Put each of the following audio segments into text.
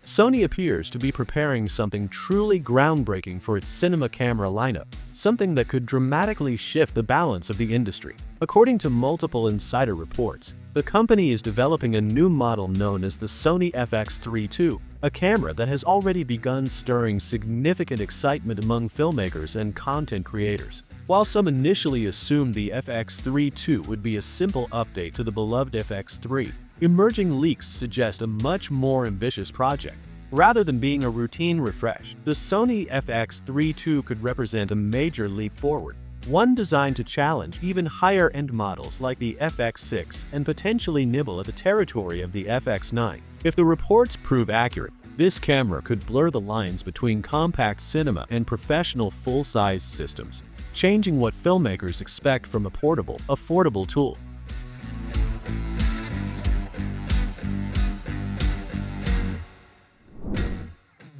Sony appears to be preparing something truly groundbreaking for its cinema camera lineup, something that could dramatically shift the balance of the industry. According to multiple insider reports, the company is developing a new model known as the Sony FX3 II, a camera that has already begun stirring significant excitement among filmmakers and content creators. While some initially assumed the FX3 II would be a simple update to the beloved FX3, emerging leaks suggest a much more ambitious project. Rather than being a routine refresh, the Sony FX3 II could represent a major leap forward, one designed to challenge even higher-end models like the FX6 and potentially nibble at the territory of the FX9. If the reports prove accurate, this camera could blur the lines between compact cinema and professional full-size systems, changing what filmmakers expect from a portable, affordable tool.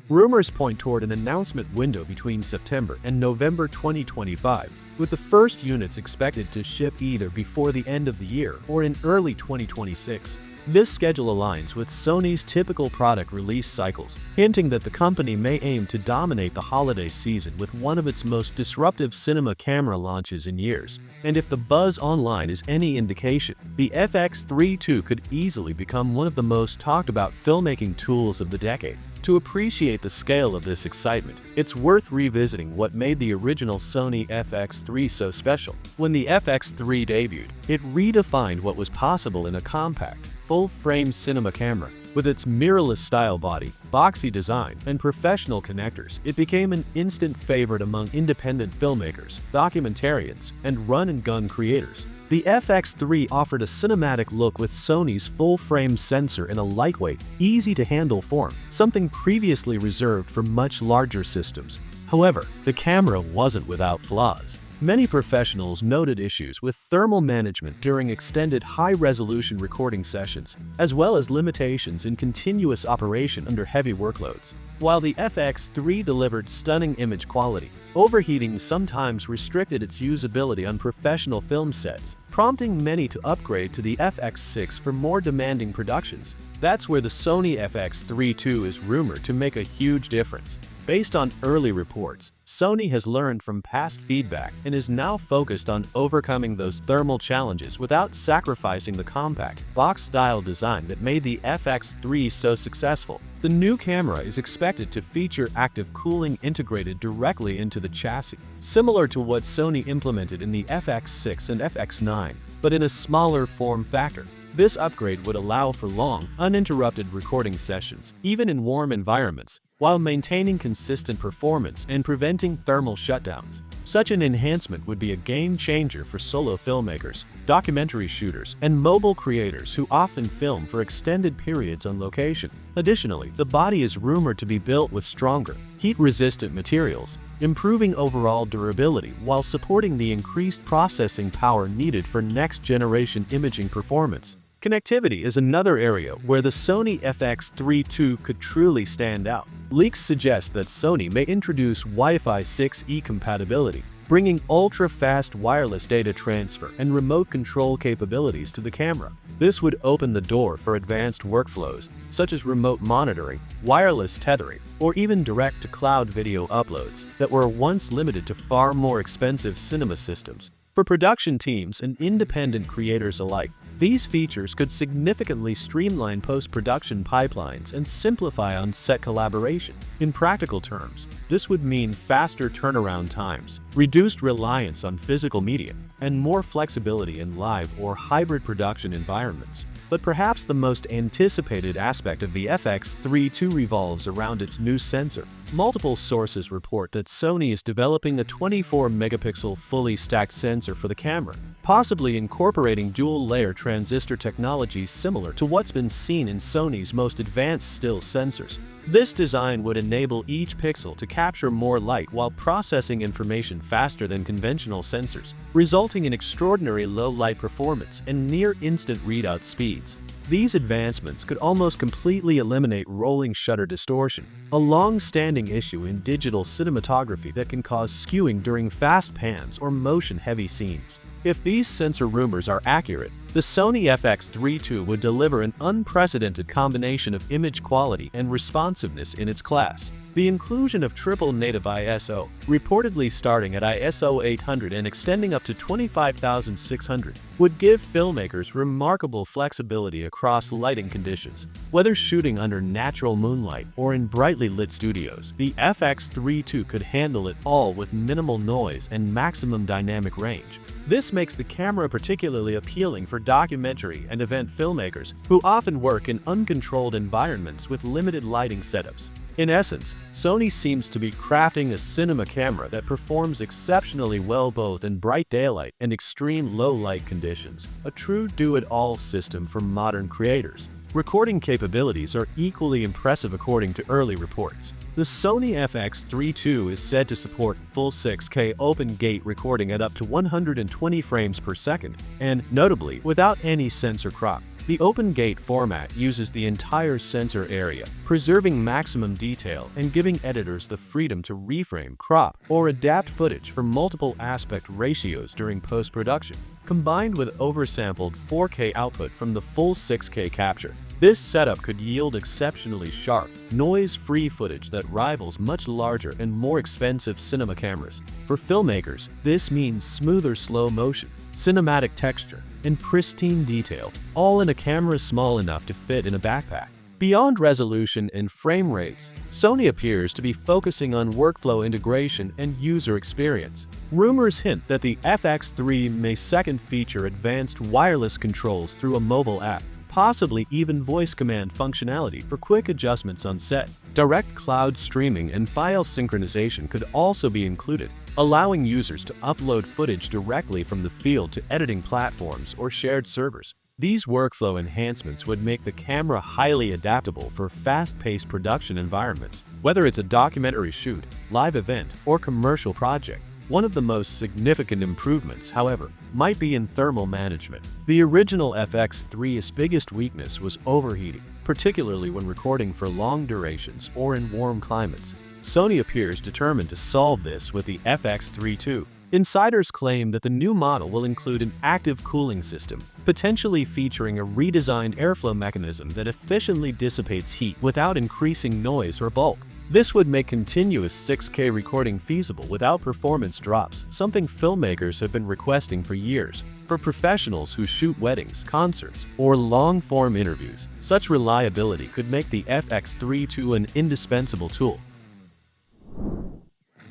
Rumors point toward an announcement window between September and November 2025, with the first units expected to ship either before the end of the year or in early 2026. This schedule aligns with Sony's typical product release cycles, hinting that the company may aim to dominate the holiday season with one of its most disruptive cinema camera launches in years. And if the buzz online is any indication, the FX3 II could easily become one of the most talked about filmmaking tools of the decade. To appreciate the scale of this excitement, it's worth revisiting what made the original Sony FX3 so special. When the FX3 debuted, it redefined what was possible in a compact, full-frame cinema camera. With its mirrorless style body, boxy design, and professional connectors, it became an instant favorite among independent filmmakers, documentarians, and run-and-gun creators. The FX3 offered a cinematic look with Sony's full-frame sensor in a lightweight, easy-to-handle form, something previously reserved for much larger systems. However, the camera wasn't without flaws. Many professionals noted issues with thermal management during extended high-resolution recording sessions, as well as limitations in continuous operation under heavy workloads. While the FX3 delivered stunning image quality, overheating sometimes restricted its usability on professional film sets, prompting many to upgrade to the FX6 for more demanding productions. That's where the Sony FX3 II is rumored to make a huge difference. Based on early reports, Sony has learned from past feedback and is now focused on overcoming those thermal challenges without sacrificing the compact, box-style design that made the FX3 so successful. The new camera is expected to feature active cooling integrated directly into the chassis, similar to what Sony implemented in the FX6 and FX9, but in a smaller form factor. This upgrade would allow for long, uninterrupted recording sessions, even in warm environments, while maintaining consistent performance and preventing thermal shutdowns. Such an enhancement would be a game-changer for solo filmmakers, documentary shooters, and mobile creators who often film for extended periods on location. Additionally, the body is rumored to be built with stronger, heat-resistant materials, improving overall durability while supporting the increased processing power needed for next-generation imaging performance. Connectivity is another area where the Sony FX3 II could truly stand out. Leaks suggest that Sony may introduce Wi-Fi 6E compatibility, bringing ultra-fast wireless data transfer and remote control capabilities to the camera. This would open the door for advanced workflows, such as remote monitoring, wireless tethering, or even direct-to-cloud video uploads that were once limited to far more expensive cinema systems. For production teams and independent creators alike, these features could significantly streamline post-production pipelines and simplify on-set collaboration. In practical terms, this would mean faster turnaround times, reduced reliance on physical media, and more flexibility in live or hybrid production environments. But perhaps the most anticipated aspect of the FX3 II revolves around its new sensor. Multiple sources report that Sony is developing a 24-megapixel fully stacked sensor for the camera, possibly incorporating dual-layer transistor technology similar to what's been seen in Sony's most advanced still sensors. This design would enable each pixel to capture more light while processing information faster than conventional sensors, resulting in extraordinary low-light performance and near-instant readout speeds. These advancements could almost completely eliminate rolling shutter distortion, a long-standing issue in digital cinematography that can cause skewing during fast pans or motion-heavy scenes. If these sensor rumors are accurate, the Sony FX3 II would deliver an unprecedented combination of image quality and responsiveness in its class. The inclusion of triple native ISO, reportedly starting at ISO 800 and extending up to 25,600, would give filmmakers remarkable flexibility across lighting conditions. Whether shooting under natural moonlight or in brightly lit studios, the FX3 II could handle it all with minimal noise and maximum dynamic range. This makes the camera particularly appealing for documentary and event filmmakers who often work in uncontrolled environments with limited lighting setups. In essence, Sony seems to be crafting a cinema camera that performs exceptionally well both in bright daylight and extreme low-light conditions, a true do-it-all system for modern creators. Recording capabilities are equally impressive according to early reports. The Sony FX3 II is said to support full 6K open-gate recording at up to 120 frames per second, and, notably, without any sensor crop. The open-gate format uses the entire sensor area, preserving maximum detail and giving editors the freedom to reframe, crop, or adapt footage for multiple aspect ratios during post-production. Combined with oversampled 4K output from the full 6K capture, this setup could yield exceptionally sharp, noise-free footage that rivals much larger and more expensive cinema cameras. For filmmakers, this means smoother slow motion, cinematic texture, and pristine detail, all in a camera small enough to fit in a backpack. Beyond resolution and frame rates, Sony appears to be focusing on workflow integration and user experience. Rumors hint that the FX3 may feature advanced wireless controls through a mobile app, possibly even voice command functionality for quick adjustments on set. Direct cloud streaming and file synchronization could also be included, allowing users to upload footage directly from the field to editing platforms or shared servers. These workflow enhancements would make the camera highly adaptable for fast-paced production environments, whether it's a documentary shoot, live event, or commercial project. One of the most significant improvements, however, might be in thermal management. The original FX3's biggest weakness was overheating, particularly when recording for long durations or in warm climates. Sony appears determined to solve this with the FX3 II. Insiders claim that the new model will include an active cooling system, potentially featuring a redesigned airflow mechanism that efficiently dissipates heat without increasing noise or bulk. This would make continuous 6K recording feasible without performance drops, something filmmakers have been requesting for years. For professionals who shoot weddings, concerts, or long-form interviews, such reliability could make the FX3 II an indispensable tool.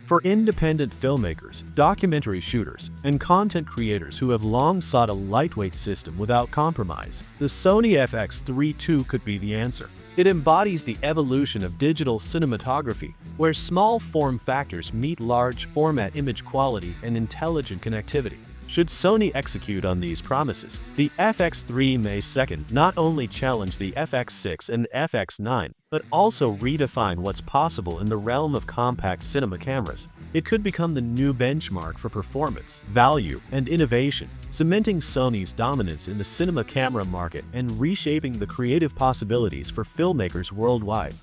For independent filmmakers, documentary shooters, and content creators who have long sought a lightweight system without compromise, the Sony FX3 II could be the answer. It embodies the evolution of digital cinematography, where small form factors meet large format image quality and intelligent connectivity. Should Sony execute on these promises, the FX3 may not only challenge the FX6 and FX9, but also redefine what's possible in the realm of compact cinema cameras. It could become the new benchmark for performance, value, and innovation, cementing Sony's dominance in the cinema camera market and reshaping the creative possibilities for filmmakers worldwide.